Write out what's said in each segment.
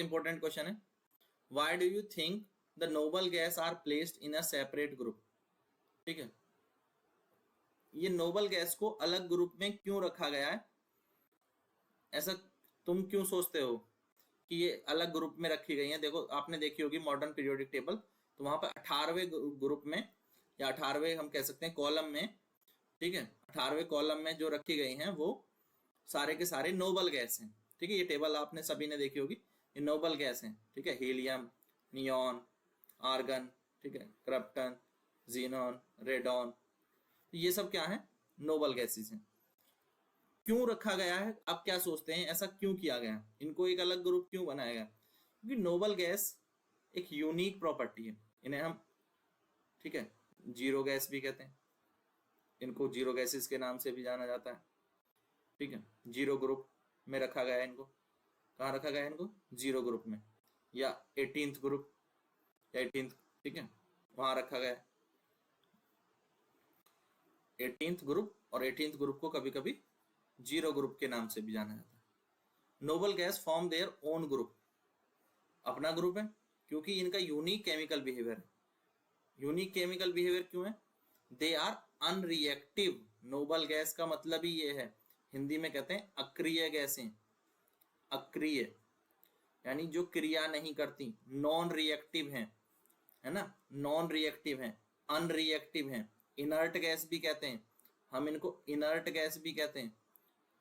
Important question है, why do you think the noble gas are placed in a separate group. ठीक है, ये noble gas को अलग ग्रुप में क्यों रखा गया है, ऐसा तुम क्यों सोचते हो कि ये अलग ग्रुप में रखी गई है। देखो आपने देखी होगी मॉडर्न पीरियोडिक टेबल, तो वहां पर 18वें ग्रुप में या 18वें हम कह सकते हैं कॉलम में, ठीक है, 18वें कॉलम में जो रखी गई हैं वो सारे के सारे नोबल गैस हैं। ठीक है, ये टेबल आपने सभी ने देखी होगी, ये नोबल गैस हैं। ठीक है, हीलियम, नियॉन, आर्गन, ठीक है, क्रिप्टन, जीनॉन, रेडॉन, ये सब क्या है, नोबल गैसेस हैं। क्यों रखा गया है, आप क्या सोचते हैं ऐसा क्यों किया गया, इनको एक अलग ग्रुप क्यों बनाया गया, क्योंकि नोबल गैस एक यूनिक प्रॉपर्टी है, इन्हें हम, ठीक है, जीरो गैस भी कहते हैं, इनको जीरो गैसेस के नाम से भी जाना जाता है। ठीक है, जीरो ग्रुप में रखा गया है इनको, कहाँ रखा गया है इनको, जीरो ग्रुप में, या 18th ग्रुप या 18th, ठीक है, वहां रखा गया है 18th ग्रुप, और 18th ग्रुप को कभी कभी जीरो ग्रुप के नाम से भी जाना जाता है। Noble gas form their own group, अपना ग्रुप है, क्योंकि इनका यूनिक केमिकल बिहेवियर है। यूनिक केमिकल बिहेवियर क्यों है, they are unreactive. Noble gas का मतलब ही ये है, हिंदी में कहते हैं अक्रिय गैसें, अक्रिय यानी जो क्रिया नहीं करती, नॉन रिएक्टिव हैं, है ना, नॉन रिएक्टिव हैं, अनरिएक्टिव हैं। इनर्ट गैस भी कहते हैं, हम इनको इनर्ट गैस भी कहते हैं,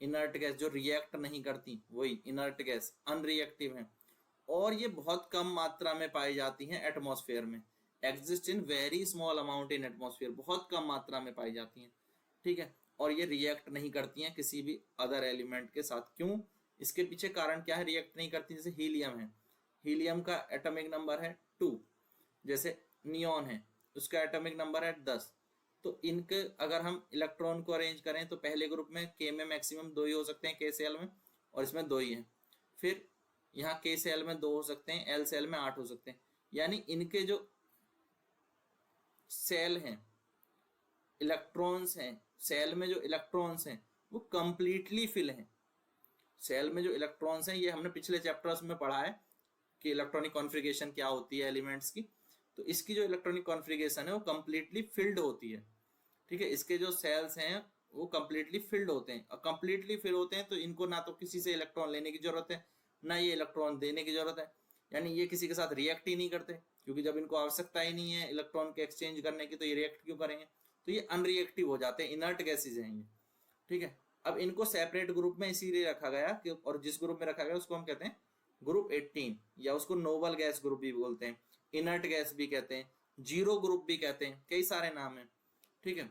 इनर्ट गैस जो रिएक्ट नहीं करती वही इनर्ट गैस, अनरिएक्टिव हैं। और ये बहुत कम मात्रा में पाई जाती हैं एटमॉस्फेयर में, exist in very small amount in atmosphere, बहुत कम मात्रा में पाई जाती हैं। ठीक है, और ये रिएक्ट नहीं करती हैं किसी भी अदर एलिमेंट के साथ। क्यों, इसके पीछे कारण क्या है, रिएक्ट नहीं करती, जैसे हीलियम है, हीलियम का एटॉमिक नंबर है 2, जैसे नियॉन है उसका एटॉमिक नंबर है 10। तो इनके अगर हम इलेक्ट्रॉन को अरेंज करें तो पहले ग्रुप में के में मैक्सिमम 2 ही हो सकते हैं, के सेल में, और इसमें 2 ही हैं। फिर यहाँ के सेल में 2 हो सकते हैं, एल सेल में 8 हो सकते हैं। यानी इनके जो सेल हैं, इलेक्ट्रॉन्स हैं, सेल में जो इलेक्ट्रॉन्स हैं वो कंप्लीटली फिल हैं। सेल में जो इलेक्ट्रॉन्स हैं, ये हमने पिछले चैप्टर्स में पढ़ा है कि इलेक्ट्रॉनिक कॉन्फ़िगरेशन क्या होती है एलिमेंट्स की, तो इसकी जो इलेक्ट्रॉनिक कॉन्फ़िगरेशन है वो कंप्लीटली फिल्ड होती है। ठीक है, इसके जो सेल्स हैं वो कंप्लीटली फिल्ड होते हैं, और कंप्लीटली फिल होते हैं तो इनको ना तो किसी से इलेक्ट्रॉन लेने की जरूरत है, ना ये इलेक्ट्रॉन देने की जरूरत है। यानी ये किसी के साथ रिएक्ट ही नहीं करते, क्योंकि जब इनको आवश्यकता ही नहीं है इलेक्ट्रॉन के एक्सचेंज करने की तो ये रिएक्ट क्यों करेंगे, तो ये अनरिएक्टिव हो जाते हैं, इनर्ट गैसेज हैं ये। ठीक है, अब इनको सेपरेट ग्रुप में इसीलिए रखा गया कि, और जिस ग्रुप में रखा गया उसको हम कहते हैं ग्रुप 18, या उसको नोबल गैस ग्रुप भी बोलते हैं, इनर्ट गैस भी कहते हैं, जीरो ग्रुप भी कहते हैं, कई सारे नाम हैं। ठीक है,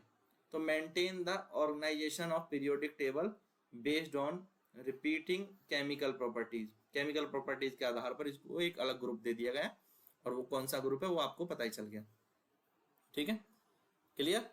तो maintain the organisation of periodic table based on repeating chemical properties, chemical properties के आधार पर इसको एक अलग ग्रुप दे दिया गया, और वो कौन सा ग्रुप है वो आपको पता ही चल गया। ठीक है, क्लियर।